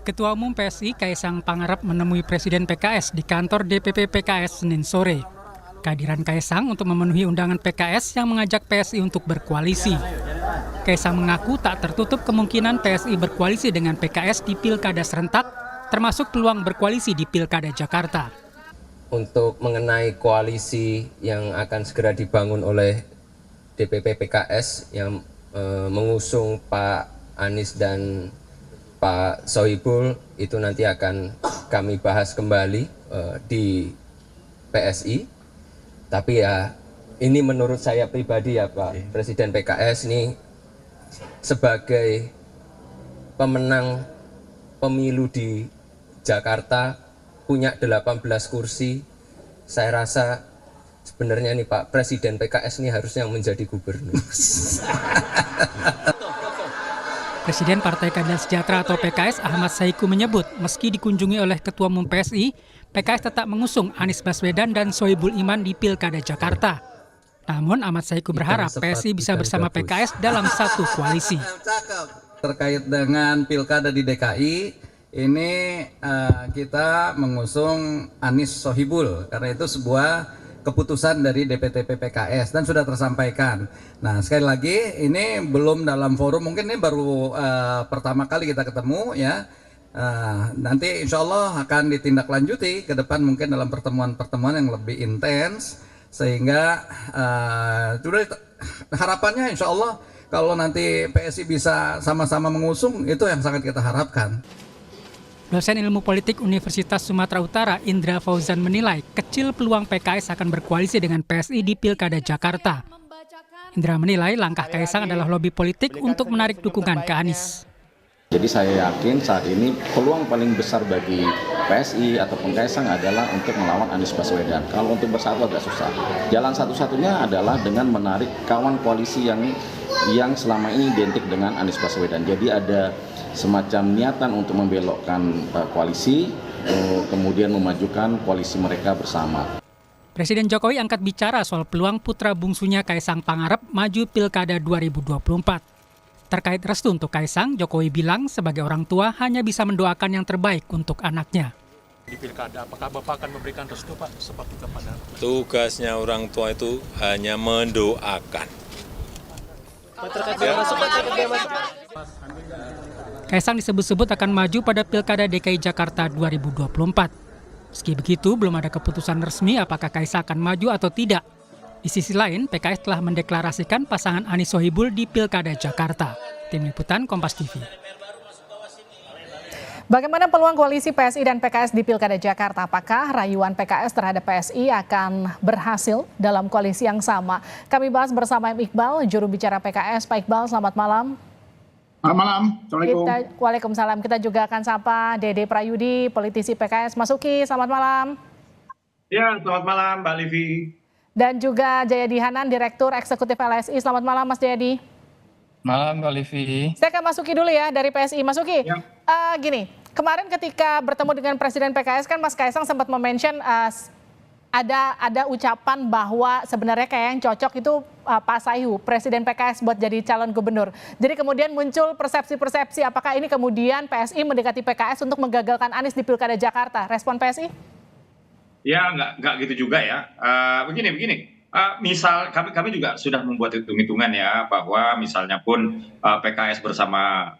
Ketua Umum PSI Kaisang Pangarep menemui Presiden PKS di kantor DPP PKS Senin sore. Kehadiran Kaisang untuk memenuhi undangan PKS yang mengajak PSI untuk berkoalisi. Kaisang mengaku tak tertutup kemungkinan PSI berkoalisi dengan PKS di Pilkada serentak, termasuk peluang berkoalisi di Pilkada Jakarta. Untuk mengenai koalisi yang akan segera dibangun oleh DPP PKS yang mengusung Pak Anies dan Pak Sohibul, itu nanti akan kami bahas kembali di PSI. Tapi ya ini menurut saya pribadi ya Pak Presiden PKS ini sebagai pemenang pemilu di Jakarta punya 18 kursi. Saya rasa sebenarnya nih Pak Presiden PKS ini harusnya yang menjadi gubernur. Presiden Partai Keadilan Sejahtera atau PKS Ahmad Saiku menyebut meski dikunjungi oleh Ketua Umum PSI, PKS tetap mengusung Anies Baswedan dan Sohibul Iman di Pilkada Jakarta. Namun Ahmad Saiku berharap PSI bisa bersama PKS dalam satu koalisi. Terkait dengan Pilkada di DKI, ini kita mengusung Anies Sohibul karena itu sebuah keputusan dari DPTP PKS dan sudah tersampaikan. Nah, sekali lagi ini belum dalam forum, mungkin ini baru pertama kali kita ketemu ya. Nanti insya Allah akan ditindaklanjuti ke depan mungkin dalam pertemuan-pertemuan yang lebih intens sehingga harapannya insya Allah kalau nanti PSI bisa sama-sama mengusung, itu yang sangat kita harapkan. Dosen Ilmu Politik Universitas Sumatera Utara Indra Fauzan menilai kecil peluang PKS akan berkoalisi dengan PSI di Pilkada Jakarta. Indra menilai langkah Kaisang adalah lobi politik untuk menarik dukungan ke Anies. Jadi saya yakin saat ini peluang paling besar bagi PSI ataupun Kaisang adalah untuk melawan Anies Baswedan. Kalau untuk bersatu agak susah. Jalan satu-satunya adalah dengan menarik kawan koalisi yang selama ini identik dengan Anies Baswedan. Jadi ada semacam niatan untuk membelokkan koalisi, kemudian memajukan koalisi mereka bersama. Presiden Jokowi angkat bicara soal peluang putra bungsunya Kaisang Pangarep maju Pilkada 2024. Terkait restu untuk Kaisang, Jokowi bilang sebagai orang tua hanya bisa mendoakan yang terbaik untuk anaknya. Di Pilkada, apakah Bapak akan memberikan restu Pak seperti kepada? Tugasnya orang tua itu hanya mendoakan. Kaisang disebut-sebut akan maju pada Pilkada DKI Jakarta 2024. Meski begitu, belum ada keputusan resmi apakah Kaisang akan maju atau tidak. Di sisi lain, PKS telah mendeklarasikan pasangan Anies Sohibul di Pilkada Jakarta. Tim Liputan Kompas TV. Bagaimana peluang koalisi PSI dan PKS di Pilkada Jakarta? Apakah rayuan PKS terhadap PSI akan berhasil dalam koalisi yang sama? Kami bahas bersama Iqbal, juru bicara PKS. Pak Iqbal, selamat malam. Selamat malam, Assalamualaikum. Waalaikumsalam. Kita juga akan sapa Dede Prayudi, politisi PKS. Mas Uki, selamat malam. Ya, selamat malam Mbak Livi. Dan juga Jayadi Hanan, Direktur Eksekutif LSI. Selamat malam Mas Jayadi. Malam Mbak Livi. Saya ke Mas Uki dulu ya dari PSI. Mas Uki, Ya. Gini, kemarin ketika bertemu dengan Presiden PKS kan Mas Kaisang sempat mention ada ucapan bahwa sebenarnya kayak yang cocok itu Pak Saihu, Presiden PKS buat jadi calon gubernur. Jadi kemudian muncul persepsi-persepsi apakah ini kemudian PSI mendekati PKS untuk menggagalkan Anies di Pilkada Jakarta. Respon PSI? Ya, nggak gitu juga ya. Begini. Misal kami juga sudah membuat hitung-hitungan ya bahwa misalnya pun PKS bersama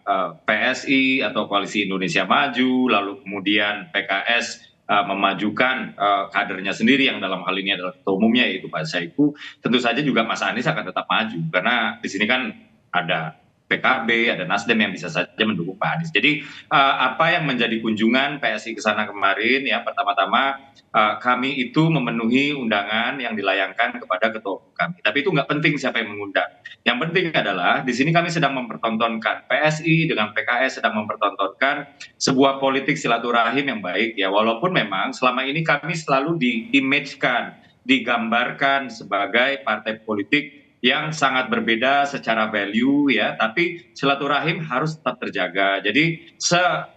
PSI atau Koalisi Indonesia Maju, lalu kemudian PKS memajukan kadernya sendiri yang dalam hal ini adalah ketua umumnya yaitu Pak Saiku, tentu saja juga Mas Anies akan tetap maju karena di sini kan ada PKB, ada Nasdem yang bisa saja mendukung Pak Anies. Jadi apa yang menjadi kunjungan PSI ke sana kemarin ya pertama-tama kami itu memenuhi undangan yang dilayangkan kepada ketua umum kami. Tapi itu nggak penting siapa yang mengundang. Yang penting adalah di sini kami sedang mempertontonkan PSI dengan PKS sedang mempertontonkan sebuah politik silaturahim yang baik ya. Walaupun memang selama ini kami selalu di-image-kan, digambarkan sebagai partai politik yang sangat berbeda secara value ya, tapi silaturahim harus tetap terjaga. Jadi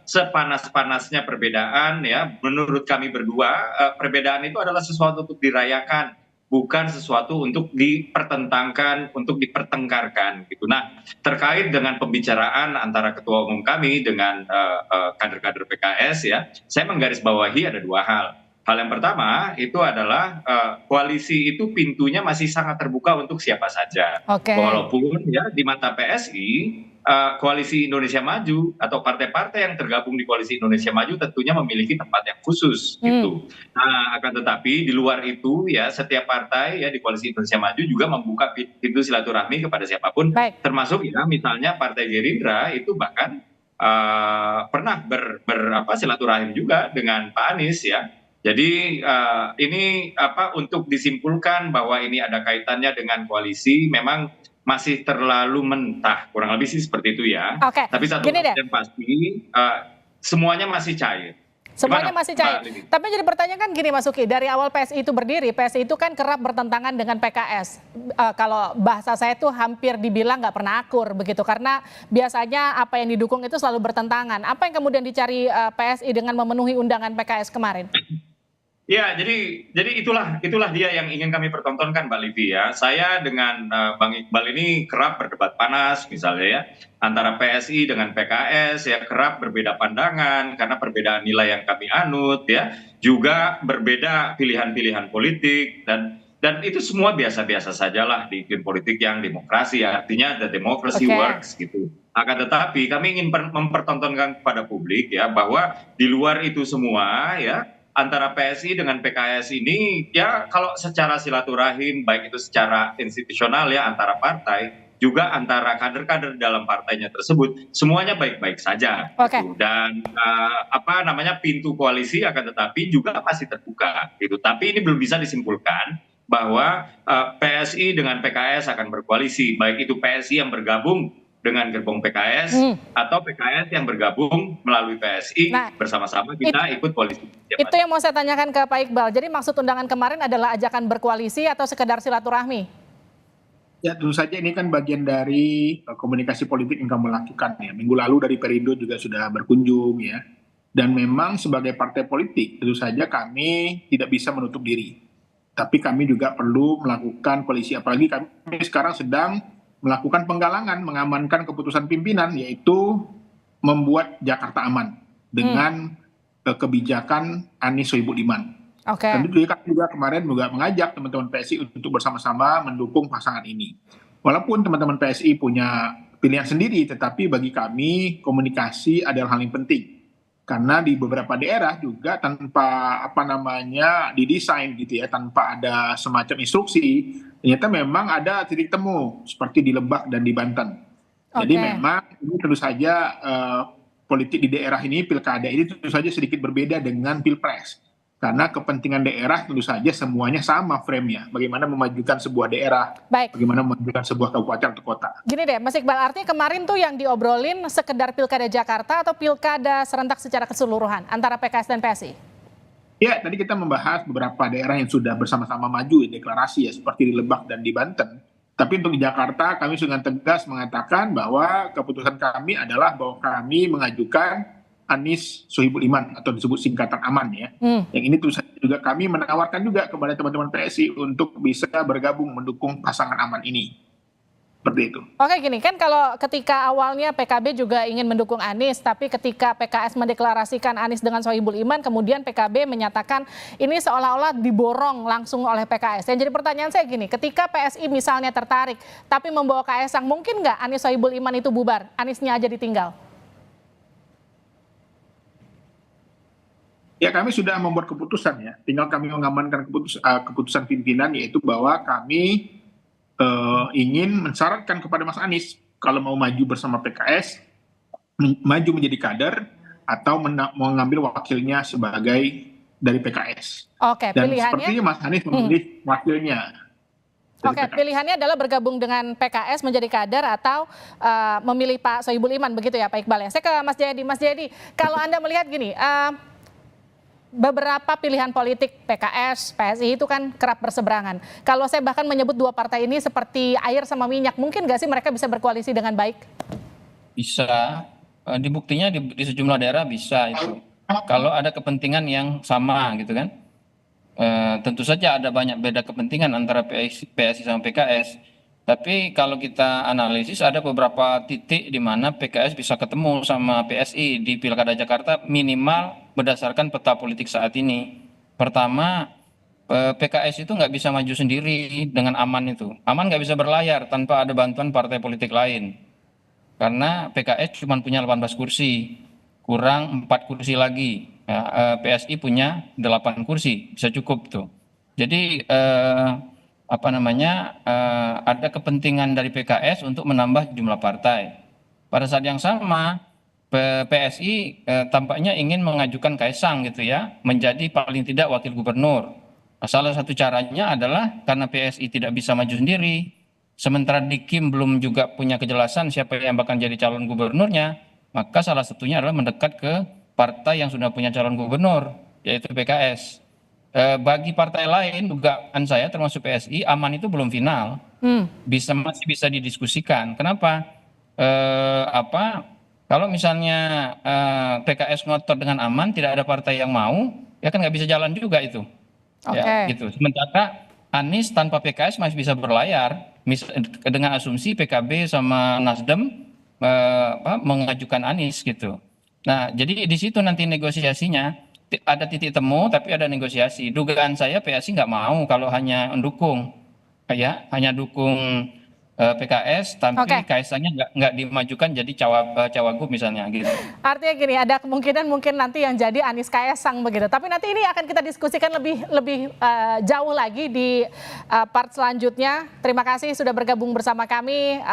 sepanas-panasnya perbedaan ya, menurut kami berdua perbedaan itu adalah sesuatu untuk dirayakan bukan sesuatu untuk dipertentangkan, untuk dipertengkarkan gitu. Nah, terkait dengan pembicaraan antara ketua umum kami dengan kader-kader PKS ya, saya menggarisbawahi ada dua hal. Hal yang pertama itu adalah koalisi itu pintunya masih sangat terbuka untuk siapa saja. Walaupun ya di mata PSI koalisi Indonesia Maju atau partai-partai yang tergabung di koalisi Indonesia Maju tentunya memiliki tempat yang khusus gitu. Nah, akan tetapi di luar itu ya setiap partai ya di koalisi Indonesia Maju juga membuka pintu silaturahmi kepada siapapun, termasuk ya misalnya Partai Gerindra itu bahkan pernah silaturahim juga dengan Pak Anies ya. Jadi ini untuk disimpulkan bahwa ini ada kaitannya dengan koalisi memang masih terlalu mentah, kurang lebih sih seperti itu ya. Tapi satu yang pasti semuanya masih cair. Semuanya masih cair. Tapi jadi pertanyaan kan gini Mas Uki, dari awal PSI itu berdiri, PSI itu kan kerap bertentangan dengan PKS. Kalau bahasa saya tuh hampir dibilang nggak pernah akur begitu, karena biasanya apa yang didukung itu selalu bertentangan. Apa yang kemudian dicari PSI dengan memenuhi undangan PKS kemarin? Ya, jadi itulah dia yang ingin kami pertontonkan, Mbak Livi ya. Saya dengan Bang Iqbal ini kerap berdebat panas misalnya ya, antara PSI dengan PKS ya, kerap berbeda pandangan karena perbedaan nilai yang kami anut ya, juga berbeda pilihan-pilihan politik dan itu semua biasa-biasa sajalah di iklim politik yang demokrasi ya, artinya the democracy works gitu. Akan tetapi kami ingin mempertontonkan kepada publik ya bahwa di luar itu semua ya, antara PSI dengan PKS ini ya kalau secara silaturahim baik itu secara institusional ya antara partai juga antara kader-kader dalam partainya tersebut semuanya baik-baik saja gitu. Dan pintu koalisi akan tetapi juga masih terbuka gitu. Tapi ini belum bisa disimpulkan bahwa PSI dengan PKS akan berkoalisi, baik itu PSI yang bergabung dengan gerbong PKS atau PKS yang bergabung melalui PSI bersama-sama kita ikut koalisi. Itu yang mau saya tanyakan ke Pak Iqbal. Jadi maksud undangan kemarin adalah ajakan berkoalisi atau sekedar silaturahmi? Ya tentu saja ini kan bagian dari komunikasi politik yang kami lakukan ya. Minggu lalu dari Perindo juga sudah berkunjung ya. Dan memang sebagai partai politik tentu saja kami tidak bisa menutup diri. Tapi kami juga perlu melakukan koalisi, apalagi kami sekarang sedang melakukan penggalangan, mengamankan keputusan pimpinan, yaitu membuat Jakarta aman dengan kebijakan Anies Sohibul Iman. Tentu juga kemarin juga mengajak teman-teman PSI untuk bersama-sama mendukung pasangan ini. Walaupun teman-teman PSI punya pilihan sendiri, tetapi bagi kami komunikasi adalah hal yang penting. Karena di beberapa daerah juga tanpa didesain gitu ya, tanpa ada semacam instruksi, ternyata memang ada titik temu seperti di Lebak dan di Banten. Jadi memang ini tentu saja politik di daerah ini, pilkada ini tentu saja sedikit berbeda dengan pilpres. Karena kepentingan daerah tentu saja semuanya sama frame-nya. Bagaimana memajukan sebuah daerah, bagaimana memajukan sebuah kabupaten atau kota. Gini deh, Mas Iqbal, artinya kemarin tuh yang diobrolin sekedar pilkada Jakarta atau pilkada serentak secara keseluruhan antara PKS dan PSI? Ya, tadi kita membahas beberapa daerah yang sudah bersama-sama maju deklarasi ya, seperti di Lebak dan di Banten. Tapi untuk di Jakarta kami dengan tegas mengatakan bahwa keputusan kami adalah bahwa kami mengajukan Anies Sohibul Iman atau disebut singkatan AMAN ya. Yang ini tentu saja juga kami menawarkan juga kepada teman-teman PSI untuk bisa bergabung mendukung pasangan AMAN ini. Seperti itu. Oke, gini kan, kalau ketika awalnya PKB juga ingin mendukung Anies, tapi ketika PKS mendeklarasikan Anies dengan Sohibul Iman, kemudian PKB menyatakan ini seolah-olah diborong langsung oleh PKS. Yang jadi pertanyaan saya gini, ketika PSI misalnya tertarik tapi membawa Kaesang, mungkin nggak Anies Sohibul Iman itu bubar, Aniesnya aja ditinggal? Ya, kami sudah membuat keputusan ya, tinggal kami mengamankan keputusan pimpinan, yaitu bahwa kami ingin mensyaratkan kepada Mas Anies kalau mau maju bersama PKS, maju menjadi kader atau mengambil wakilnya sebagai dari PKS. Dan pilihannya sepertinya Mas Anies memilih wakilnya. Pilihannya adalah bergabung dengan PKS menjadi kader atau memilih Pak Sohibul Iman, begitu ya Pak Iqbal ya. Saya ke Mas Jayadi. Mas Jayadi, kalau Anda melihat gini, beberapa pilihan politik PKS, PSI itu kan kerap berseberangan. Kalau saya bahkan menyebut dua partai ini seperti air sama minyak, mungkin nggak sih mereka bisa berkoalisi dengan baik? Bisa, dibuktinya di sejumlah daerah bisa itu. Kalau ada kepentingan yang sama gitu kan. Tentu saja ada banyak beda kepentingan antara PSI sama PKS. Tapi kalau kita analisis ada beberapa titik di mana PKS bisa ketemu sama PSI di Pilkada Jakarta minimal berdasarkan peta politik saat ini. Pertama, PKS itu nggak bisa maju sendiri dengan aman itu. Aman nggak bisa berlayar tanpa ada bantuan partai politik lain. Karena PKS cuma punya 18 kursi, kurang 4 kursi lagi. Ya, PSI punya 8 kursi, bisa cukup tuh. Jadi ada kepentingan dari PKS untuk menambah jumlah partai. Pada saat yang sama, PSI tampaknya ingin mengajukan Kaisang gitu ya, menjadi paling tidak wakil gubernur. Nah, salah satu caranya adalah karena PSI tidak bisa maju sendiri, sementara Dikim belum juga punya kejelasan siapa yang bakal jadi calon gubernurnya, maka salah satunya adalah mendekat ke partai yang sudah punya calon gubernur, yaitu PKS. Bagi partai lain, dugaan saya termasuk PSI, aman itu belum final, masih bisa didiskusikan. Kenapa? Kalau misalnya PKS ngotot dengan aman, tidak ada partai yang mau, ya kan nggak bisa jalan juga itu. Ya, gitu. Sementara Anies tanpa PKS masih bisa berlayar, dengan asumsi PKB sama Nasdem mengajukan Anies gitu. Nah, jadi di situ nanti negosiasinya. Ada titik temu tapi ada negosiasi. Dugaan saya PSI nggak mau kalau hanya mendukung, hanya dukung PKS, tapi Kaisangnya nggak dimajukan jadi cawagup misalnya gitu. Artinya gini, ada kemungkinan mungkin nanti yang jadi Anies Kaisang begitu. Tapi nanti ini akan kita diskusikan lebih jauh lagi di part selanjutnya. Terima kasih sudah bergabung bersama kami.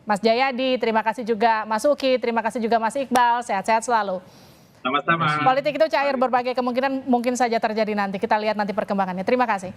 Mas Jayadi, terima kasih juga Mas Uki, terima kasih juga Mas Iqbal. Sehat-sehat selalu. Sama-sama. Politik itu cair, berbagai kemungkinan mungkin saja terjadi nanti. Kita lihat nanti perkembangannya. Terima kasih.